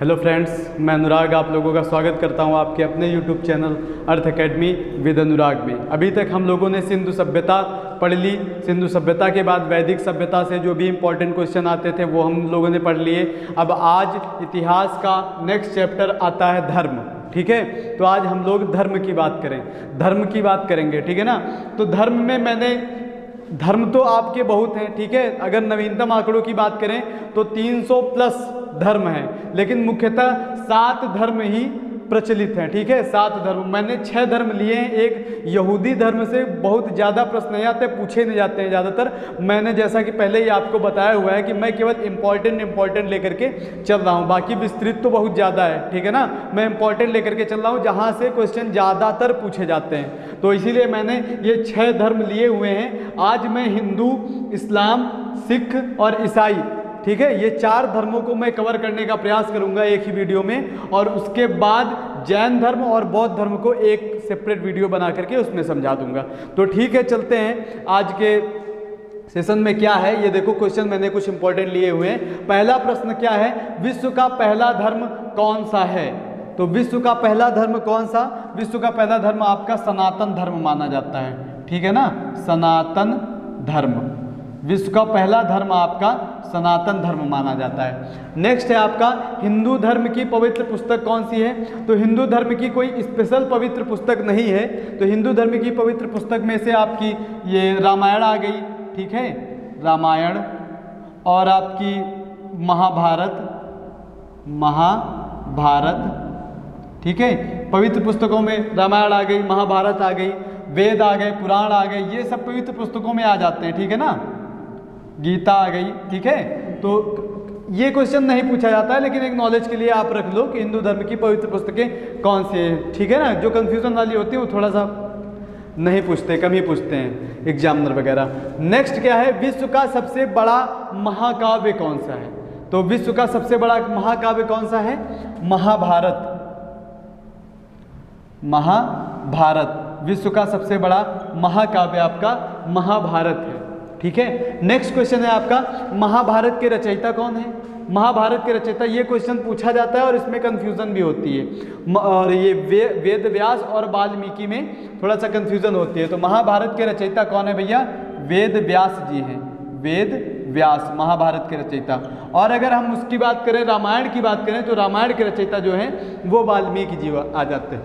Hello friends, मैं अनुराग आप लोगों का स्वागत करता हूं आपके अपने YouTube channel Arth Academy with Anurag में। अभी तक हम लोगों ने सिंधु सभ्यता पढ़ ली। सिंधु सभ्यता के बाद वैदिक सभ्यता से जो भी इम्पोर्टेंट क्वेश्चन आते थे वो हम लोगों ने पढ़ लिए। अब आज इतिहास का नेक्स्ट चैप्टर आता है धर्म। ठीक है, तो आज हम लोग धर्म की बात करेंगे। ठीक है ना। तो धर्म में धर्म तो आपके बहुत हैं। ठीक है, अगर नवीनतम आंकड़ों की बात करें तो 300 प्लस धर्म हैं, लेकिन मुख्यतः 7 धर्म ही प्रचलित हैं। ठीक है, 7 धर्म। मैंने 6 धर्म लिए हैं। एक यहूदी धर्म से बहुत ज़्यादा प्रश्न नहीं आते, पूछे नहीं जाते हैं ज़्यादातर। मैंने जैसा कि पहले ही आपको बताया हुआ है कि मैं केवल इम्पॉर्टेंट लेकर के चल रहा हूँ, बाकी विस्तृत तो बहुत ज़्यादा है। ठीक है ना, मैं इम्पॉर्टेंट लेकर के चल रहा हूँ जहाँ से क्वेश्चन ज़्यादातर पूछे जाते हैं, तो इसीलिए मैंने ये 6 धर्म लिए हुए हैं। आज मैं हिंदू, इस्लाम, सिख और ईसाई, ठीक है, ये 4 धर्मों को मैं कवर करने का प्रयास करूंगा एक ही वीडियो में, और उसके बाद जैन धर्म और बौद्ध धर्म को एक सेपरेट वीडियो बना करके उसमें समझा दूंगा। तो ठीक है, चलते हैं आज के सेशन में। क्या है ये देखो, क्वेश्चन मैंने कुछ इंपॉर्टेंट लिए हुए हैं। पहला प्रश्न क्या है, विश्व का पहला धर्म कौन सा है? तो विश्व का पहला धर्म कौन सा? विश्व का पहला धर्म आपका सनातन धर्म माना जाता है। ठीक है ना, सनातन धर्म विश्व का पहला धर्म आपका सनातन धर्म माना जाता है। नेक्स्ट है आपका हिंदू धर्म की पवित्र पुस्तक कौन सी है? तो हिंदू धर्म की कोई स्पेशल पवित्र पुस्तक नहीं है। तो हिंदू धर्म की पवित्र पुस्तक में से आपकी ये रामायण आ गई। ठीक है, रामायण, और आपकी महाभारत। ठीक है, पवित्र पुस्तकों में रामायण आ गई, महाभारत आ गई, वेद आ गए, पुराण आ गए, ये सब पवित्र पुस्तकों में आ जाते हैं। ठीक है ना, गीता आ गई। ठीक है, तो ये क्वेश्चन नहीं पूछा जाता है, लेकिन एक नॉलेज के लिए आप रख लो कि हिंदू धर्म की पवित्र पुस्तकें कौन सी हैं। ठीक है ना, जो कंफ्यूजन वाली होती है वो थोड़ा सा नहीं पूछते, कम ही पूछते हैं एग्जामिनर वगैरह। नेक्स्ट क्या है, विश्व का सबसे बड़ा महाकाव्य कौन सा है? तो विश्व का सबसे बड़ा महाकाव्य कौन सा है? महाभारत। विश्व का सबसे बड़ा महाकाव्य आपका महाभारत है। ठीक है, नेक्स्ट क्वेश्चन है आपका, महाभारत के रचयिता कौन है? महाभारत के रचयिता, ये क्वेश्चन पूछा जाता है और इसमें कंफ्यूजन भी होती है, और ये वेद व्यास और वाल्मीकि में थोड़ा सा कंफ्यूजन होती है। तो महाभारत के रचयिता कौन है भैया? वेद व्यास जी हैं। वेद व्यास महाभारत के रचयिता। और अगर हम उसकी बात करें, रामायण की बात करें, तो रामायण के रचयिता जो हैं वो वाल्मीकि जी आ जाते हैं।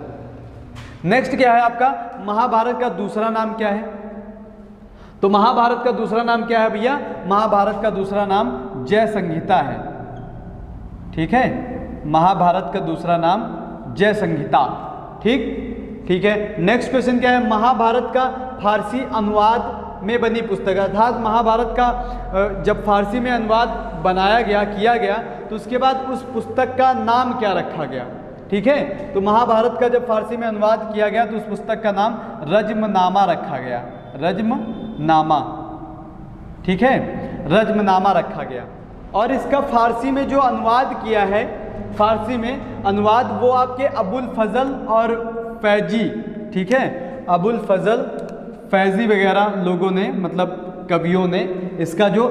नेक्स्ट क्या है आपका, महाभारत का दूसरा नाम क्या है? तो महाभारत का दूसरा नाम क्या है भैया? महाभारत का दूसरा नाम जय संहिता है। ठीक है, महाभारत का दूसरा नाम जय संहिता। ठीक है, नेक्स्ट क्वेश्चन क्या है, महाभारत का फारसी अनुवाद में बनी पुस्तक, अर्थात महाभारत का जब फारसी में अनुवाद किया गया तो उसके बाद उस पुस्तक का नाम क्या रखा गया? ठीक है, तो महाभारत का जब फारसी में अनुवाद किया गया तो उस पुस्तक का नाम रज्मनामा रखा गया। रज्मनामा। ठीक है, रज्मनामा रखा गया। और इसका फारसी में जो अनुवाद किया है, फारसी में अनुवाद वो आपके अबुल फजल और फैजी, ठीक है, अबुल फजल फैजी वगैरह लोगों ने, मतलब कवियों ने इसका जो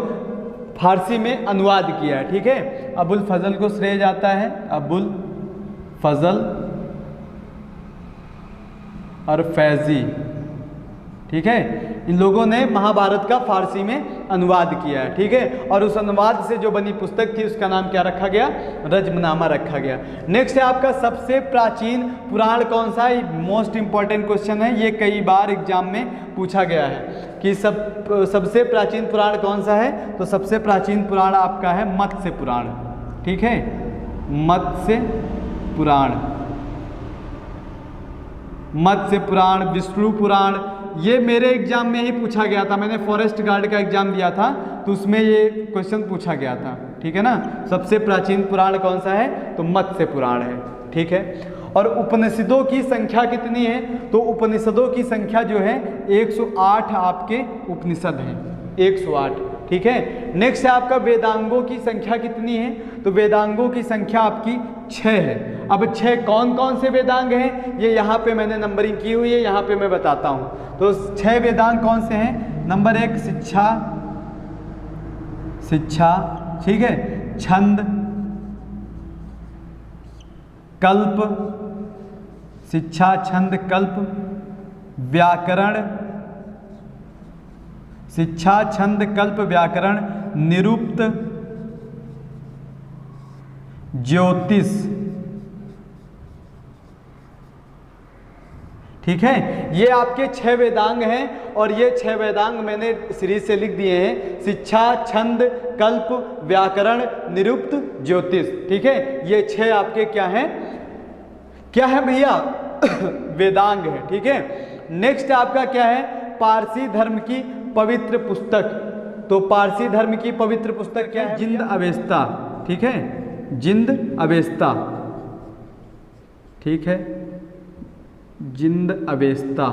फारसी में अनुवाद किया है। ठीक है, अबुल फजल को श्रेय जाता है, अबुल फजल और फैजी। ठीक है, इन लोगों ने महाभारत का फारसी में अनुवाद किया है। ठीक है, और उस अनुवाद से जो बनी पुस्तक थी उसका नाम क्या रखा गया? रज्मनामा रखा गया। नेक्स्ट है आपका सबसे प्राचीन पुराण कौन सा है? मोस्ट इंपॉर्टेंट क्वेश्चन है ये, कई बार एग्जाम में पूछा गया है कि सबसे प्राचीन पुराण कौन सा है? तो सबसे प्राचीन पुराण आपका है मत्स्य पुराण। ठीक है, मत्स्य पुराण, विष्णु पुराण, ये मेरे एग्जाम में ही पूछा गया था। मैंने फॉरेस्ट गार्ड का एग्जाम दिया था तो उसमें ये क्वेश्चन पूछा गया था। ठीक है ना, सबसे प्राचीन पुराण कौन सा है? तो मत्स्य पुराण है। ठीक है, और उपनिषदों की संख्या कितनी है? तो उपनिषदों की संख्या जो है 108 आपके उपनिषद हैं, 108। ठीक है, नेक्स्ट है आपका वेदांगों की संख्या कितनी है? तो वेदांगों की संख्या आपकी 6 है। अब 6 कौन कौन से वेदांग हैं ये यहाँ पे मैंने नंबरिंग की हुई है, यहाँ पे मैं बताता हूँ। तो 6 वेदांग कौन से हैं? नंबर 1 शिक्षा, ठीक है, छंद, कल्प, शिक्षा छंद कल्प, व्याकरण, शिक्षा छंद कल्प व्याकरण, निरुक्त, ज्योतिष। ठीक है, ये आपके 6 वेदांग हैं और ये 6 वेदांग मैंने सीरीज से लिख दिए हैं, शिक्षा छंद कल्प व्याकरण निरुक्त ज्योतिष। ठीक है, ये 6 आपके क्या हैं, क्या है भैया वेदांग है। ठीक है, नेक्स्ट आपका क्या है, पारसी धर्म की पवित्र पुस्तक। तो पारसी धर्म की पवित्र पुस्तक क्या है, जिंद अवेस्ता। ठीक है, जिंद अवेस्ता। ठीक है, जिंद अवेस्ता,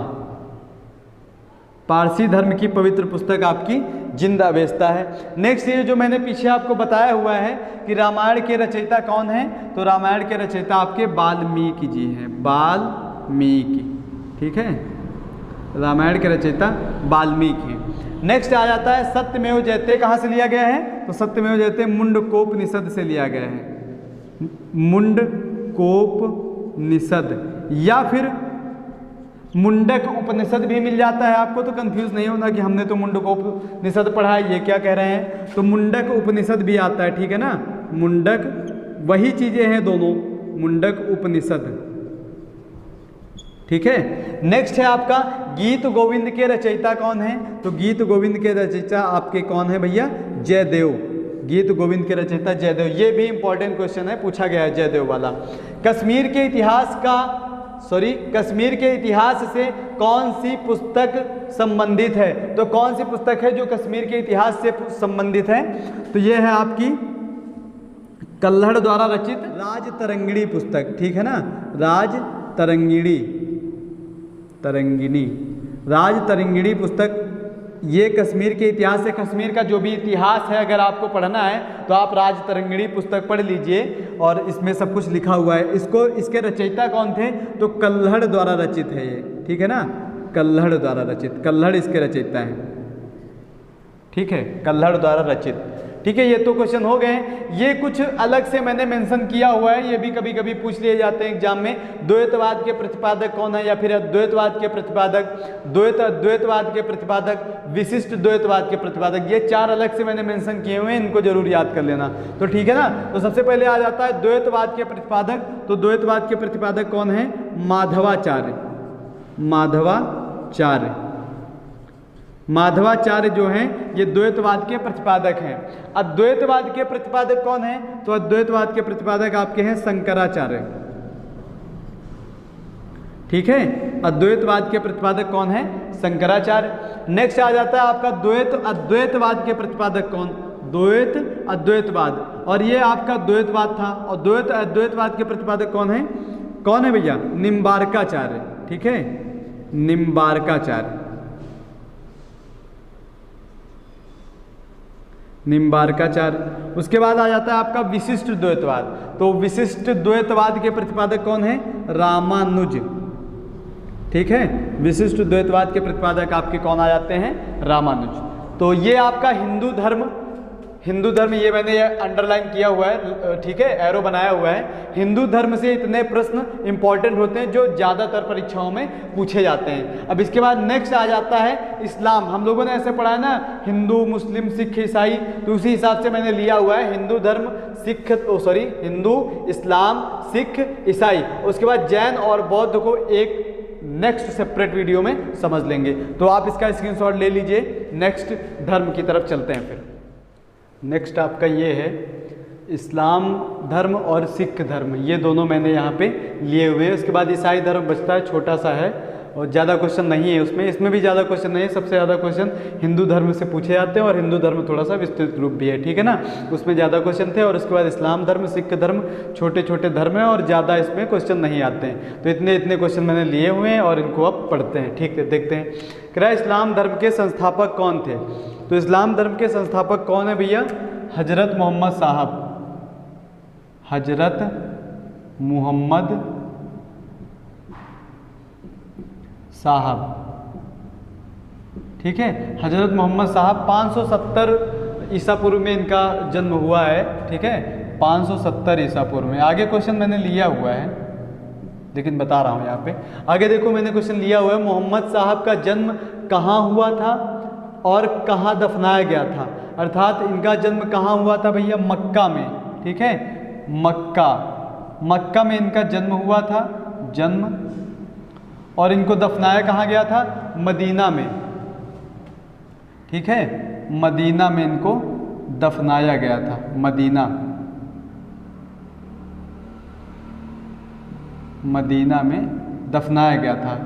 पारसी धर्म की पवित्र पुस्तक आपकी जिंद अवेस्ता है। नेक्स्ट ये जो मैंने पीछे आपको बताया हुआ है कि रामायण के रचयिता कौन है, तो रामायण के रचयिता आपके वाल्मीकि जी हैं, वाल्मीकि। ठीक है, रामायण के रचयिता वाल्मीकि हैं। नेक्स्ट आ जाता है सत्यमेव जयते, कहाँ से लिया गया है, तो सत्यमेव जयते मुंडकोपनिषद से लिया गया है, मुंडकोपनिषद, या फिर मुंडक उपनिषद भी मिल जाता है आपको, तो कंफ्यूज नहीं होना कि हमने तो मुंडकोपनिषद पढ़ा है, ये क्या कह रहे हैं, तो मुंडक उपनिषद भी आता है। ठीक है ना, मुंडक, वही चीजें हैं दोनों, मुंडक उपनिषद। ठीक है, नेक्स्ट है आपका गीत गोविंद के रचयिता कौन है, तो गीत गोविंद के रचयिता आपके कौन है भैया, जयदेव। गीत गोविंद के रचयिता जयदेव, ये भी इंपॉर्टेंट क्वेश्चन है, पूछा गया है जयदेव वाला। कश्मीर के इतिहास से कौन सी पुस्तक संबंधित है, तो कौन सी पुस्तक है जो कश्मीर के इतिहास से संबंधित है, तो ये है आपकी कल्हड़ द्वारा रचित राजतरंगिणी पुस्तक। ठीक है ना, राजतरंगिणी पुस्तक, ये कश्मीर के इतिहास से, कश्मीर का जो भी इतिहास है अगर आपको पढ़ना है तो आप राजतरंगिणी पुस्तक पढ़ लीजिए और इसमें सब कुछ लिखा हुआ है। इसके रचयिता कौन थे, तो कल्हड़ द्वारा रचित है ये। ठीक है ना, कल्हड़ द्वारा रचित, कल्हड़ इसके रचयिता हैं। ठीक है, कल्हड़ द्वारा रचित। ठीक है, ये तो क्वेश्चन हो गए। ये कुछ अलग से मैंने मेंशन किया हुआ है, ये भी कभी कभी पूछ लिए जाते हैं एग्जाम में। द्वैतवाद के प्रतिपादक कौन है, या फिर अद्वैतवाद के प्रतिपादक, द्वैतवाद के प्रतिपादक, विशिष्ट द्वैतवाद के प्रतिपादक, ये 4 अलग से मैंने मेंशन किए हुए हैं, इनको जरूर याद कर लेना। तो ठीक है ना, तो सबसे पहले आ जाता है द्वैतवाद के प्रतिपादक। तो द्वैतवाद के प्रतिपादक कौन है, माधवाचार्य। माधवाचार्य जो हैं ये द्वैतवाद के प्रतिपादक हैं। अद्वैतवाद के प्रतिपादक कौन हैं, तो अद्वैतवाद के प्रतिपादक आपके हैं शंकराचार्य। ठीक है, अद्वैतवाद के प्रतिपादक कौन है, शंकराचार्य। नेक्स्ट आ जाता है आपका अद्वैतवाद के प्रतिपादक कौन, अद्वैतवाद, और ये आपका द्वैतवाद था। और अद्वैतवाद के प्रतिपादक कौन है भैया, निम्बार्काचार्य। ठीक है, निम्बार्काचार्य। उसके बाद आ जाता है आपका विशिष्ट द्वैतवाद। तो विशिष्ट द्वैतवाद के प्रतिपादक कौन है, रामानुज। ठीक है, विशिष्ट द्वैतवाद के प्रतिपादक आपके कौन आ जाते हैं, रामानुज। तो ये आपका हिंदू धर्म ये मैंने अंडरलाइन किया हुआ है। ठीक है, एरो बनाया हुआ है। हिंदू धर्म से इतने प्रश्न इंपॉर्टेंट होते हैं जो ज़्यादातर परीक्षाओं में पूछे जाते हैं। अब इसके बाद नेक्स्ट आ जाता है इस्लाम। हम लोगों ने ऐसे पढ़ा है ना, हिंदू मुस्लिम सिख ईसाई, तो उसी हिसाब से मैंने लिया हुआ है हिंदू इस्लाम सिख ईसाई। उसके बाद जैन और बौद्ध को एक नेक्स्ट सेपरेट वीडियो में समझ लेंगे। तो आप इसका स्क्रीनशॉट ले लीजिए। नेक्स्ट धर्म की तरफ चलते हैं। फिर नेक्स्ट आपका ये है इस्लाम धर्म और सिख धर्म, ये दोनों मैंने यहाँ पे लिए हुए हैं। उसके बाद ईसाई धर्म बचता है, छोटा सा है और ज़्यादा क्वेश्चन नहीं है उसमें। इसमें भी ज़्यादा क्वेश्चन नहीं है, सबसे ज़्यादा क्वेश्चन हिंदू धर्म से पूछे जाते हैं और हिंदू धर्म थोड़ा सा विस्तृत रूप भी है। ठीक है ना, उसमें ज़्यादा क्वेश्चन थे। और उसके बाद इस्लाम धर्म सिख धर्म छोटे छोटे धर्म है और ज़्यादा इसमें क्वेश्चन नहीं आते हैं। तो इतने क्वेश्चन मैंने लिए हुए हैं और इनको अब पढ़ते हैं। ठीक है, देखते हैं। कह रहा है इस्लाम धर्म के संस्थापक कौन थे, तो इस्लाम धर्म के संस्थापक कौन है भैया, हजरत मोहम्मद साहब, हजरत मोहम्मद साहब। ठीक है, हजरत मोहम्मद साहब 570 ईसा पूर्व में इनका जन्म हुआ है। ठीक है, 570 ईसा पूर्व में। आगे क्वेश्चन मैंने लिया हुआ है लेकिन बता रहा हूँ यहाँ पे। आगे देखो मैंने क्वेश्चन लिया हुआ है, मोहम्मद साहब का जन्म कहाँ हुआ था और कहाँ दफनाया गया था। अर्थात इनका जन्म कहाँ हुआ था भैया, मक्का में। ठीक है, मक्का में इनका जन्म हुआ था, जन्म। और इनको दफनाया कहाँ गया था, मदीना में। ठीक है, मदीना में इनको दफनाया गया था, मदीना में दफनाया गया था।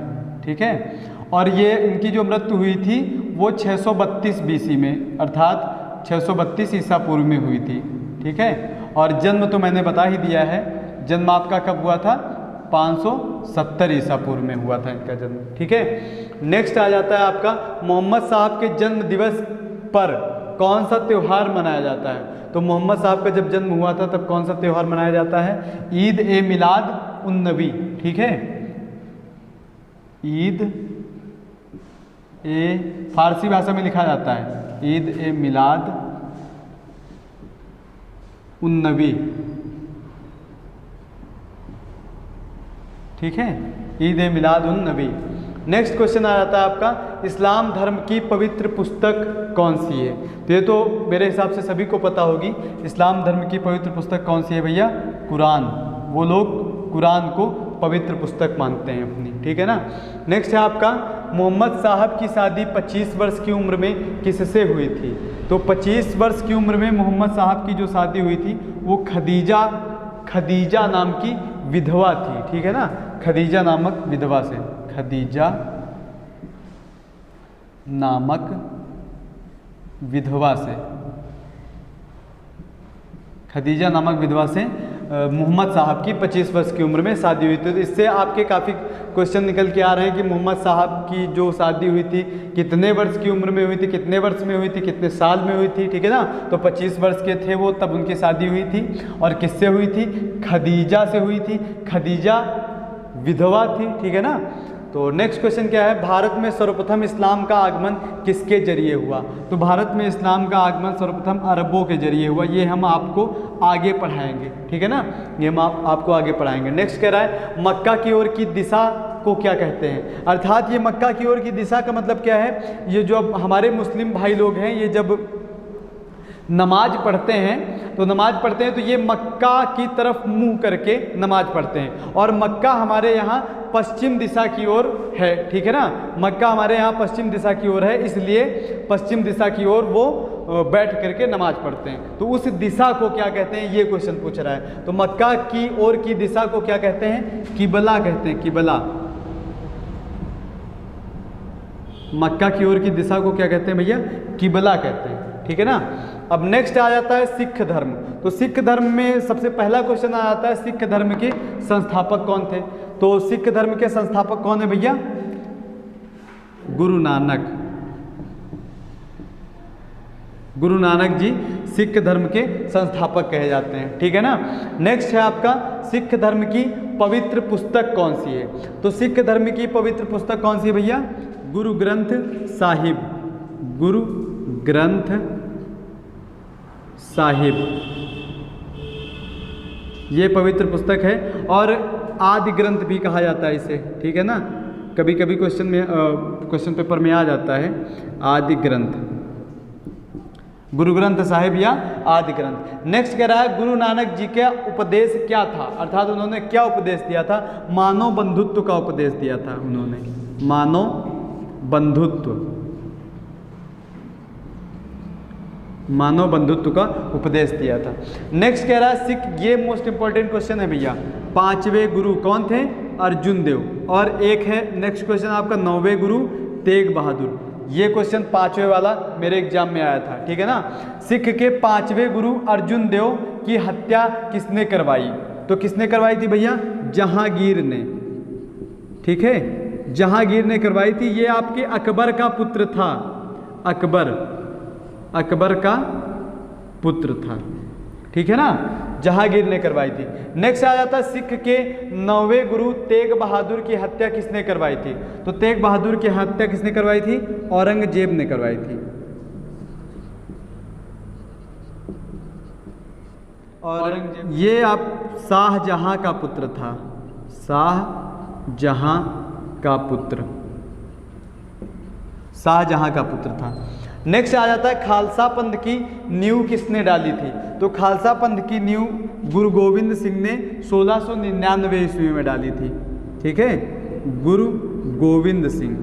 ठीक है, और ये इनकी जो मृत्यु हुई थी वो 632 बीसी में, अर्थात 632 ईसा पूर्व में हुई थी। ठीक है, और जन्म तो मैंने बता ही दिया है, जन्म आपका कब हुआ था, 570 ईसा पूर्व में हुआ था इनका जन्म। ठीक है, नेक्स्ट आ जाता है आपका, मोहम्मद साहब के जन्म दिवस पर कौन सा त्यौहार मनाया जाता है। तो मोहम्मद साहब का जब जन्म हुआ था तब कौन सा त्यौहार मनाया जाता है, ईद ए मिलाद उन नबी। ठीक है, ईद ए, फारसी भाषा में लिखा जाता है ईद ए मिलाद उन नबी। ठीक है, ईद ए मिलाद उन नबी। नेक्स्ट क्वेश्चन आ जाता है आपका, इस्लाम धर्म की पवित्र पुस्तक कौन सी है। तो ये तो मेरे हिसाब से सभी को पता होगी, इस्लाम धर्म की पवित्र पुस्तक कौन सी है भैया, कुरान। वो लोग कुरान को पवित्र पुस्तक मानते हैं अपनी। ठीक है ना। नेक्स्ट है आपका, मोहम्मद साहब की शादी 25 वर्ष की उम्र में किससे हुई थी। तो 25 वर्ष की उम्र में मोहम्मद साहब की जो शादी हुई थी वो खदीजा नाम की विधवा थी। ठीक है ना, खदीजा नामक विधवा से, खदीजा नामक विधवा से, खदीजा नामक विधवा से मोहम्मद साहब की 25 वर्ष की उम्र में शादी हुई थी। तो इससे आपके काफ़ी क्वेश्चन निकल के आ रहे हैं कि मोहम्मद साहब की जो शादी हुई थी कितने वर्ष की उम्र में हुई थी, कितने वर्ष में हुई थी, कितने साल में हुई थी। ठीक है ना, तो 25 वर्ष के थे वो तब उनकी शादी हुई थी। और किससे हुई थी, खदीजा से हुई थी, खदीजा विधवा थी। ठीक है ना। तो नेक्स्ट क्वेश्चन क्या है, भारत में सर्वप्रथम इस्लाम का आगमन किसके जरिए हुआ। तो भारत में इस्लाम का आगमन सर्वप्रथम अरबों के जरिए हुआ। ये हम आपको आगे पढ़ाएंगे। ठीक है ना, ये हम आपको आगे पढ़ाएंगे। नेक्स्ट कह रहा है, मक्का की ओर की दिशा को क्या कहते हैं। अर्थात ये मक्का की ओर की दिशा का मतलब क्या है, ये जो अब हमारे मुस्लिम भाई लोग हैं ये जब नमाज पढ़ते हैं तो ये मक्का की तरफ मुंह करके नमाज पढ़ते हैं। और मक्का हमारे यहाँ पश्चिम दिशा की ओर है। ठीक है ना, मक्का हमारे यहाँ पश्चिम दिशा की ओर है, इसलिए पश्चिम दिशा की ओर वो बैठ करके नमाज पढ़ते हैं। तो उस दिशा को क्या कहते हैं, ये क्वेश्चन पूछ रहा है। तो मक्का की ओर की दिशा को क्या कहते हैं, किबला कहते हैं, किबला। मक्का की ओर की दिशा को क्या कहते हैं भैया, किबला कहते हैं। ठीक है ना। अब नेक्स्ट आ जाता है सिख धर्म। तो सिख धर्म में सबसे पहला क्वेश्चन आ जाता है, सिख धर्म के संस्थापक कौन थे। तो सिख धर्म के संस्थापक कौन है भैया, गुरु नानक। गुरु नानक जी सिख धर्म के संस्थापक कहे जाते हैं। ठीक है ना। नेक्स्ट है आपका, सिख धर्म की पवित्र पुस्तक कौन सी है। तो सिख धर्म की पवित्र पुस्तक कौन सी है भैया, गुरु ग्रंथ साहिब। गुरु ग्रंथ साहिब ये पवित्र पुस्तक है, और आदि ग्रंथ भी कहा जाता है इसे। ठीक है ना, कभी कभी क्वेश्चन पेपर में आ जाता है आदि ग्रंथ, गुरु ग्रंथ साहिब या आदि ग्रंथ। नेक्स्ट कह रहा है, गुरु नानक जी का उपदेश क्या था। अर्थात उन्होंने क्या उपदेश दिया था, मानव बंधुत्व का उपदेश दिया था उन्होंने, मानव बंधुत्व का उपदेश दिया था। नेक्स्ट कह रहा है, सिख, ये मोस्ट इंपॉर्टेंट क्वेश्चन है भैया, 5वें गुरु कौन थे, अर्जुन देव। और एक है नेक्स्ट क्वेश्चन आपका, 9वें गुरु तेग बहादुर। ये क्वेश्चन 5वें वाला मेरे एग्जाम में आया था। ठीक है ना। सिख के 5वें गुरु अर्जुन देव की हत्या किसने करवाई। तो किसने करवाई थी भैया, जहांगीर ने। ठीक है, जहांगीर ने करवाई थी। ये आपके अकबर का पुत्र था, अकबर का पुत्र था। ठीक है ना, जहांगीर ने करवाई थी। नेक्स्ट आ जाता है, सिख के 9वें गुरु तेग बहादुर की हत्या किसने करवाई थी। तो तेग बहादुर की हत्या किसने करवाई थी, औरंगजेब ने करवाई थी। औरंगजेब। ये आप शाहजहां का पुत्र था, शाहजहां का पुत्र, शाहजहां का पुत्र था। नेक्स्ट आ जाता है खालसा पंथ की नींव किसने डाली थी? तो खालसा पंथ की नींव गुरु गोविंद सिंह ने 1699 ईस्वी में डाली थी। ठीक है, गुरु गोविंद सिंह।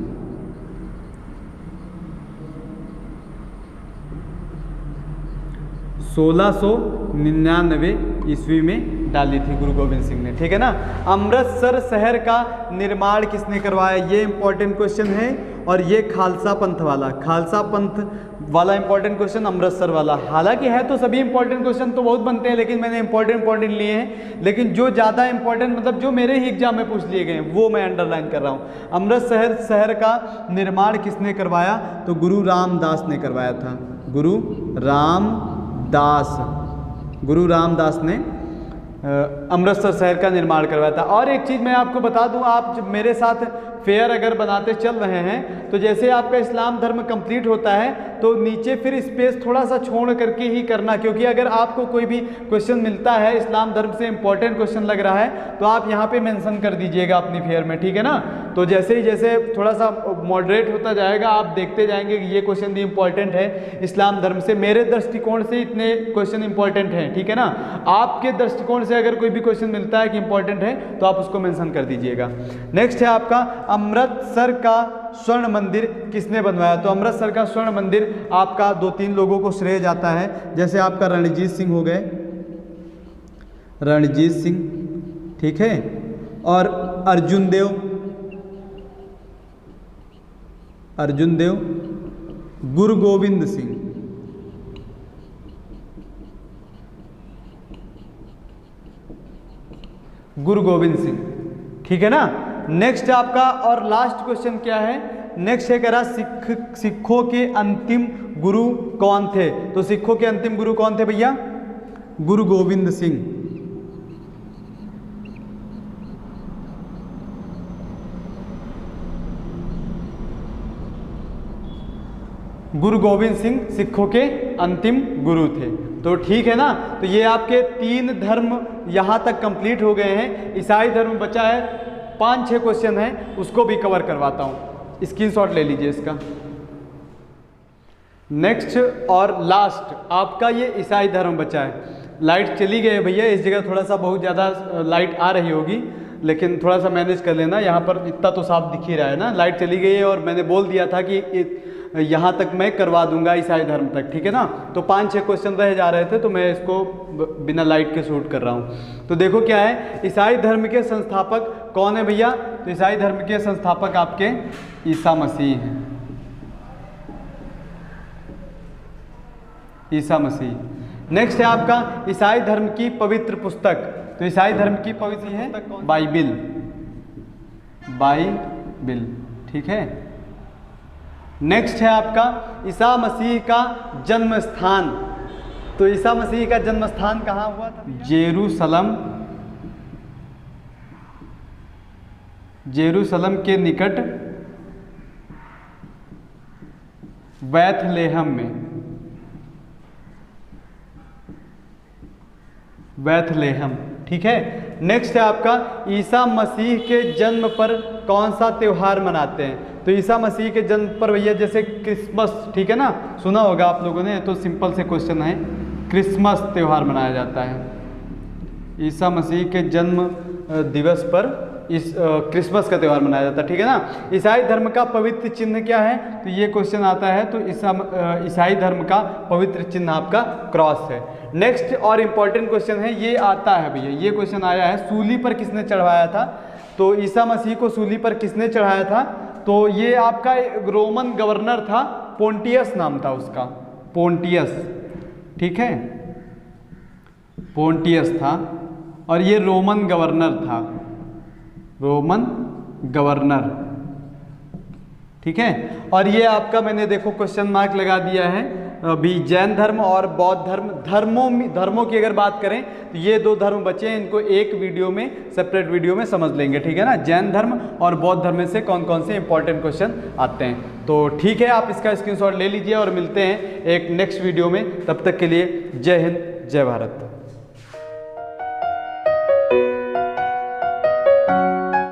1699 ईस्वी में डाली थी गुरु गोविंद सिंह ने। ठीक है ना। अमृतसर शहर का निर्माण किसने करवाया? ये इंपॉर्टेंट क्वेश्चन है। और ये खालसा पंथ वाला, खालसा पंथ वाला इंपॉर्टेंट क्वेश्चन, अमृतसर वाला। हालांकि है तो सभी इंपॉर्टेंट क्वेश्चन तो बहुत बनते हैं, लेकिन मैंने इंपॉर्टेंट लिए हैं। लेकिन जो ज़्यादा इंपॉर्टेंट मतलब जो मेरे ही एग्जाम में पूछ लिए गए हैं वो मैं अंडरलाइन कर रहा हूँ। अमृतसर शहर का निर्माण किसने करवाया? तो गुरु रामदास ने करवाया था। गुरु रामदास ने अमृतसर शहर का निर्माण करवाया था। और एक चीज़ मैं आपको बता दूं, आप जब मेरे साथ फेयर अगर बनाते चल रहे हैं तो जैसे आपका इस्लाम धर्म कंप्लीट होता है तो नीचे फिर स्पेस थोड़ा सा छोड़ करके ही करना, क्योंकि अगर आपको कोई भी क्वेश्चन मिलता है इस्लाम धर्म से इंपॉर्टेंट क्वेश्चन लग रहा है तो आप यहाँ पे मेंशन कर दीजिएगा अपनी फेयर में। ठीक है ना। तो जैसे ही जैसे थोड़ा सा मॉडरेट होता जाएगा आप देखते जाएंगे कि ये क्वेश्चन भी इंपॉर्टेंट है इस्लाम धर्म से। मेरे दृष्टिकोण से इतने क्वेश्चन इंपॉर्टेंट हैं। ठीक है ना। आपके दृष्टिकोण से अगर कोई भी क्वेश्चन मिलता है कि इंपॉर्टेंट है तो आप उसको मेंशन कर दीजिएगा। नेक्स्ट है आपका अमृतसर का स्वर्ण मंदिर किसने बनवाया? तो अमृतसर का स्वर्ण मंदिर आपका 2-3 लोगों को श्रेय जाता है। जैसे आपका रणजीत सिंह हो गए, रणजीत सिंह। ठीक है। और अर्जुन देव, गुरु गोविंद सिंह। गुरु गोविंद सिंह। ठीक है ना। नेक्स्ट आपका और लास्ट क्वेश्चन क्या है? नेक्स्ट है कह रहा सिखों के अंतिम गुरु कौन थे? तो सिखों के अंतिम गुरु कौन थे भैया? गुरु गोविंद सिंह। गुरु गोविंद सिंह सिखों के अंतिम गुरु थे। तो ठीक है ना। तो ये आपके 3 धर्म यहाँ तक कंप्लीट हो गए हैं। ईसाई धर्म बचा है, 5-6 क्वेश्चन हैं, उसको भी कवर करवाता हूँ। स्क्रीनशॉट ले लीजिए इसका। नेक्स्ट और लास्ट आपका ये ईसाई धर्म बचा है। लाइट चली गई है भैया, इस जगह थोड़ा सा बहुत ज़्यादा लाइट आ रही होगी, लेकिन थोड़ा सा मैनेज कर लेना। यहाँ पर इतना तो साफ दिख ही रहा है ना। लाइट चली गई है और मैंने बोल दिया था कि यहाँ तक मैं करवा दूंगा ईसाई धर्म तक। ठीक है ना। तो 5-6 क्वेश्चन रह जा रहे थे तो मैं इसको बिना लाइट के शूट कर रहा हूँ। तो देखो क्या है, ईसाई धर्म के संस्थापक कौन है भैया? तो ईसाई धर्म के संस्थापक आपके ईसा मसीह हैं। ईसा मसीह। नेक्स्ट है आपका ईसाई धर्म की पवित्र पुस्तक। तो ईसाई धर्म की पवित्र है बाइबिल। ठीक है। नेक्स्ट है आपका ईसा मसीह का जन्म स्थान। तो ईसा मसीह का जन्म स्थान कहाँ हुआ था? जेरूसलम के निकट बैथलेहम में। बैथलेहम। ठीक है। नेक्स्ट है आपका ईसा मसीह के जन्म पर कौन सा त्यौहार मनाते हैं? तो ईसा मसीह के जन्म पर भैया जैसे क्रिसमस, ठीक है ना, सुना होगा आप लोगों ने, तो सिंपल से क्वेश्चन है, क्रिसमस त्यौहार मनाया जाता है। ईसा मसीह के जन्म दिवस पर इस क्रिसमस का त्यौहार मनाया जाता है। ठीक है ना। ईसाई धर्म का पवित्र चिन्ह क्या है? तो ये क्वेश्चन आता है। तो ईसाई धर्म का पवित्र चिन्ह आपका क्रॉस है। नेक्स्ट और इम्पॉर्टेंट क्वेश्चन है, ये आता है भैया, ये क्वेश्चन आया है, सूली पर किसने चढ़वाया था? तो ईसा मसीह को सूली पर किसने चढ़ाया था? तो ये आपका एक रोमन गवर्नर था, पोंटियस नाम था उसका, पोंटियस। ठीक है। पोंटियस था और ये रोमन गवर्नर था, रोमन गवर्नर। ठीक है। और ये आपका मैंने देखो क्वेश्चन मार्क लगा दिया है अभी। जैन धर्म और बौद्ध धर्म, धर्मों की अगर बात करें तो ये 2 धर्म बचे हैं, इनको एक वीडियो में, सेपरेट वीडियो में समझ लेंगे। ठीक है ना। जैन धर्म और बौद्ध धर्म में से कौन कौन से इंपॉर्टेंट क्वेश्चन आते हैं। तो ठीक है, आप इसका स्क्रीनशॉट ले लीजिए और मिलते हैं एक नेक्स्ट वीडियो में। तब तक के लिए जय हिंद, जय भारत।